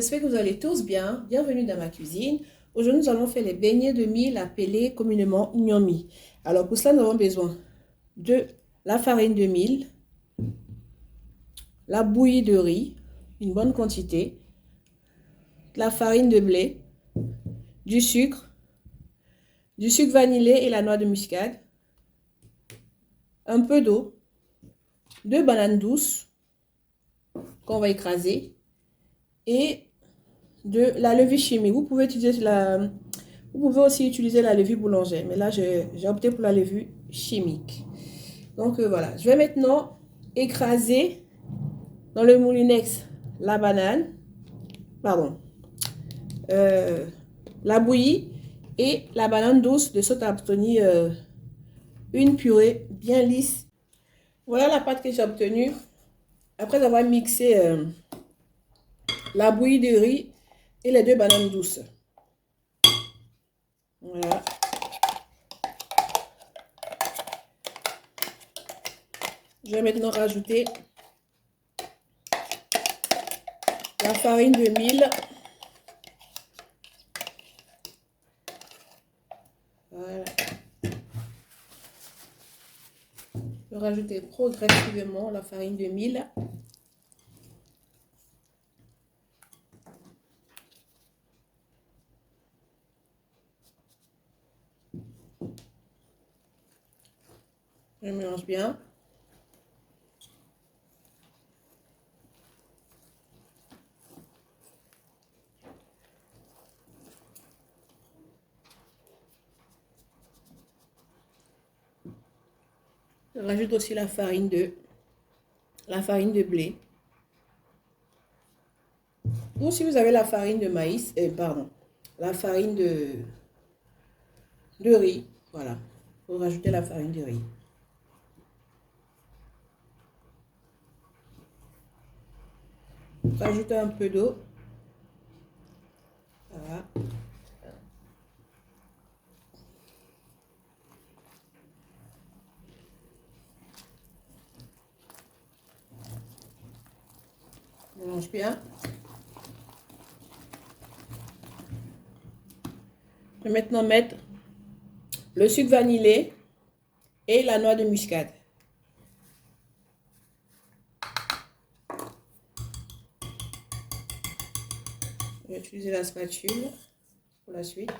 j'espère que vous allez tous bien. Bienvenue dans ma cuisine. Aujourd'hui, nous allons faire les beignets de mie, appelés communément gnomi. Alors, pour cela, nous avons besoin de la farine de mil, la bouillie de riz, une bonne quantité, la farine de blé, du sucre vanillé et la noix de muscade, un peu d'eau, 2 bananes douces qu'on va écraser et de la levure chimique. Vous pouvez aussi utiliser la levure boulangère, mais là j'ai opté pour la levure chimique. Donc voilà, je vais maintenant écraser dans le moulinex la la bouillie et la banane douce de sorte à obtenir une purée bien lisse. Voilà la pâte que j'ai obtenue après avoir mixé la bouillie de riz et les 2 bananes douces. Voilà. Je vais maintenant rajouter la farine de mil. Voilà. Je vais rajouter progressivement la farine de mil. Je mélange bien. Je rajoute aussi la farine de blé. Ou si vous avez la farine de maïs, la farine de riz, voilà. Vous rajoutez la farine de riz. Rajoutez un peu d'eau. Voilà. Mélange bien. Je vais maintenant mettre le sucre vanillé et la noix de muscade. Je vais utiliser la spatule pour la suite.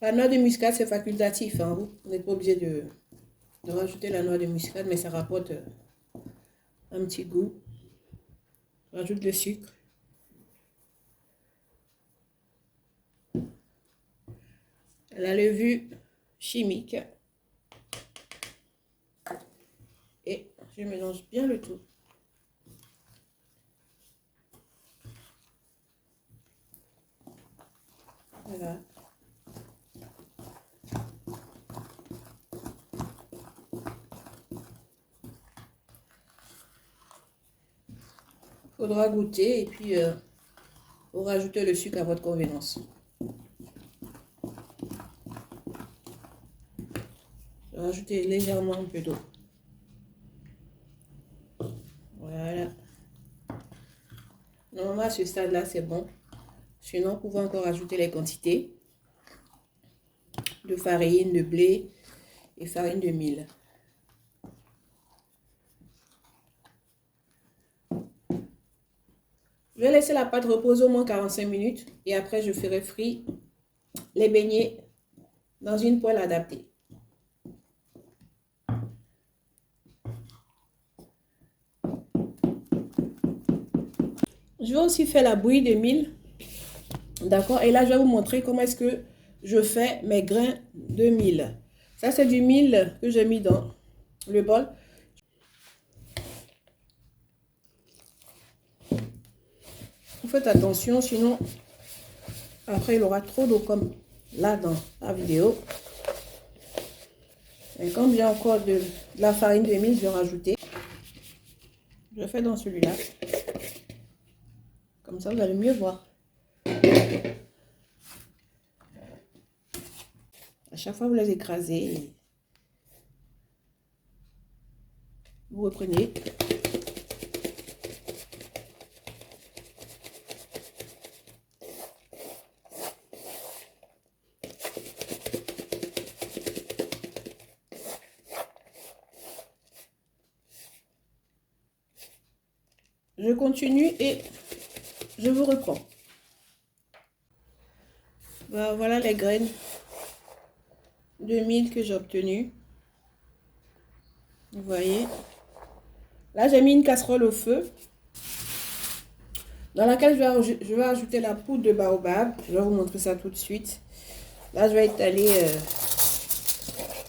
La noix de muscade, c'est facultatif, hein. Vous n'êtes pas obligé de rajouter la noix de muscade, mais ça rapporte un petit goût. Je rajoute le sucre. La levure chimique. Et je mélange bien le tout. Voilà. Il faudra goûter et puis vous rajoutez le sucre à votre convenance. Je vais rajouter légèrement un peu d'eau. Voilà. Normalement, à ce stade-là, c'est bon. Sinon, vous pouvez encore ajouter les quantités de farine, de blé et farine de mil. Je vais laisser la pâte reposer au moins 45 minutes et après je ferai frire les beignets dans une poêle adaptée. Je vais aussi faire la bouillie de mil. D'accord? Et là, je vais vous montrer comment est-ce que je fais mes grains de mil. Ça, c'est du mil que j'ai mis dans le bol. Vous faites attention, sinon, après, il aura trop d'eau comme là dans la vidéo. Et comme il y a encore de la farine de mil, je vais rajouter. Je fais dans celui-là. Comme ça, vous allez mieux voir. À chaque fois, vous les écrasez. Vous reprenez je continue et je vous reprends. Voilà les graines de mil que j'ai obtenues. Vous voyez. Là, j'ai mis une casserole au feu dans laquelle je vais ajouter la poudre de baobab. Je vais vous montrer ça tout de suite. Là, je vais étaler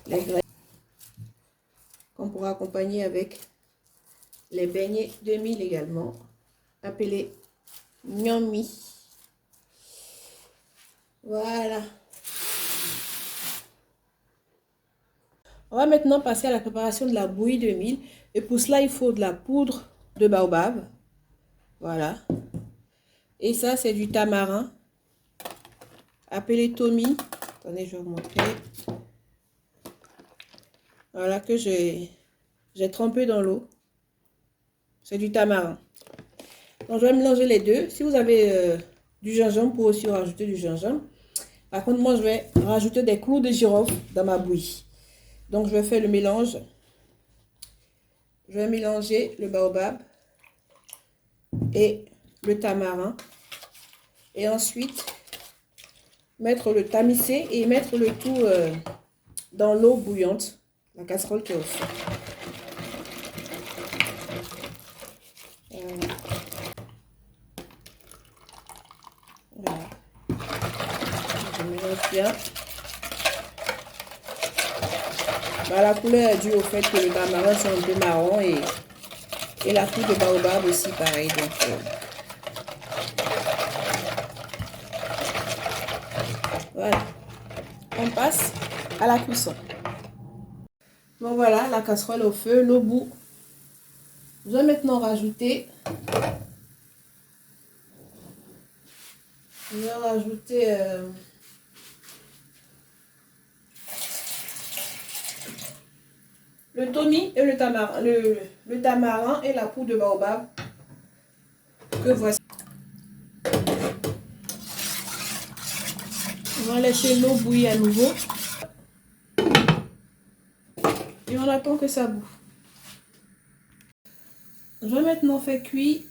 les graines qu'on pourra accompagner avec les beignets de mil également, appelés Gnomi. Voilà. On va maintenant passer à la préparation de la bouillie de mil. Et pour cela, il faut de la poudre de baobab. Voilà. Et ça, c'est du tamarin, appelé Tomi. Attendez, je vais vous montrer. Voilà, que j'ai trempé dans l'eau. C'est du tamarin. Donc, je vais mélanger les deux. Si vous avez du gingembre, vous pouvez aussi rajouter du gingembre. Par contre, moi, je vais rajouter des clous de girofle dans ma bouillie. Donc, je vais faire le mélange. Je vais mélanger le baobab et le tamarin. Et ensuite, mettre le tamisser et mettre le tout dans l'eau bouillante. La casserole qui est au feu. Voilà. Je mélange bien. La couleur est due au fait que le tamarin sont un peu marron et la poudre de baobab aussi pareil. Donc, voilà. On passe à la cuisson. Bon voilà, la casserole au feu, l'eau bout. Je vais maintenant rajouter. Je vais rajouter le tomi et le tamarin, le tamarin et la poudre de baobab que voici. On va laisser l'eau bouillir à nouveau. Et on attend que ça boue. Je vais maintenant faire cuire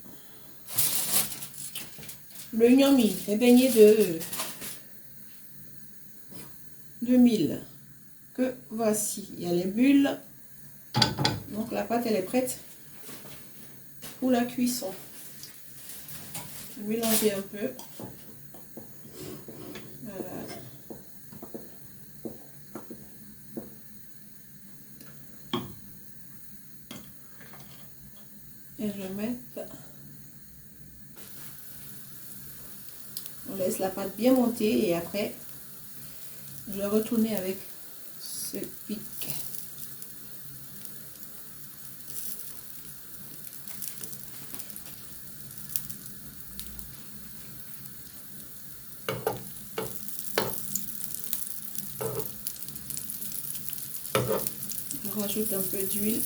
le gnomi, les beignets de mil. Que voici. Il y a les bulles. Donc la pâte elle est prête pour la cuisson. Je vais mélanger un peu. Voilà. Et je vais mettre. On laisse la pâte bien monter et après je vais retourner avec ce pic. Je rajoute un peu d'huile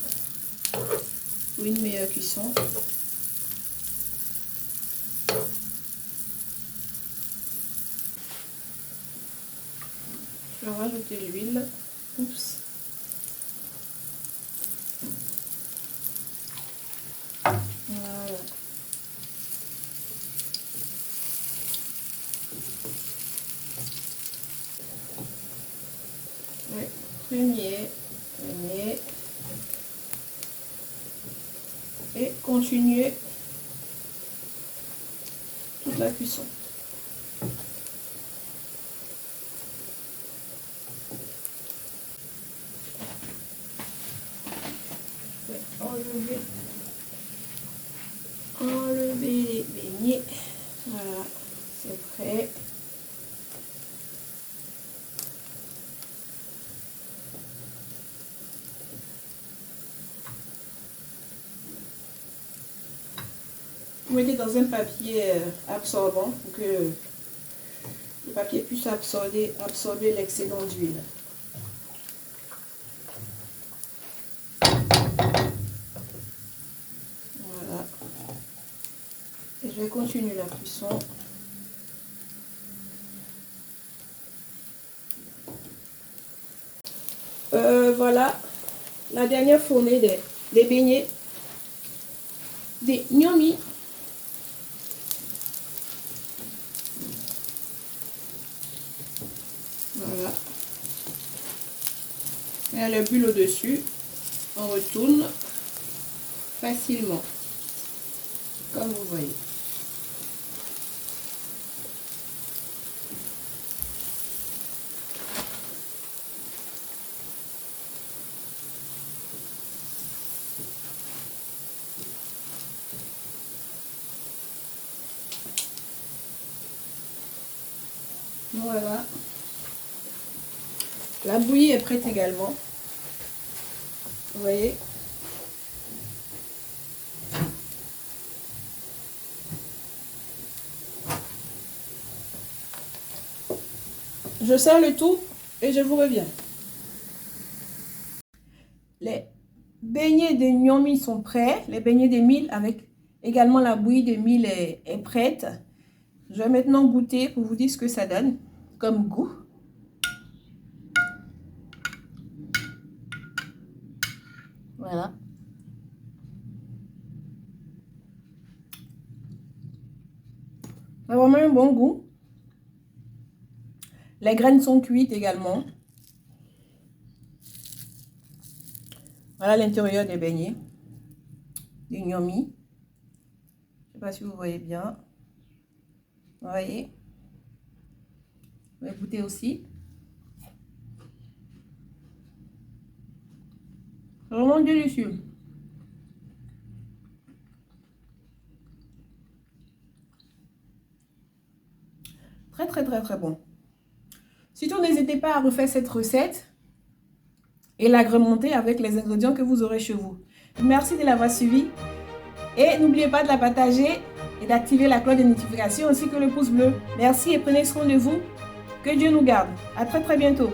pour une meilleure cuisson. Je vais rajouter l'huile. Oups. Voilà. Ouais. Premier. Et continuer toute la cuisson. Je vais enlever les beignets. Voilà, c'est prêt. Vous mettez dans un papier absorbant pour que le papier puisse absorber l'excédent d'huile. Voilà. Et je vais continuer la cuisson. Voilà la dernière fournée des beignets des gnomis. Voilà. Il y a le bulle au-dessus. On retourne facilement, comme vous voyez. Voilà. La bouillie est prête également. Vous voyez. Je sers le tout et je vous reviens. Les beignets de gnomi sont prêts. Les beignets de mil avec également la bouillie de mil est prête. Je vais maintenant goûter pour vous dire ce que ça donne comme goût. Voilà. Ça a vraiment un bon goût. Les graines sont cuites également. Voilà l'intérieur des beignets, du gnomi. Je ne sais pas si vous voyez bien. Vous voyez. Vous pouvez goûter aussi. Vraiment délicieux. Très bon. Surtout, n'hésitez pas à refaire cette recette et l'agrémenter avec les ingrédients que vous aurez chez vous. Merci de l'avoir suivi et n'oubliez pas de la partager et d'activer la cloche de notification ainsi que le pouce bleu. Merci et prenez soin de vous. Que Dieu nous garde. À très bientôt.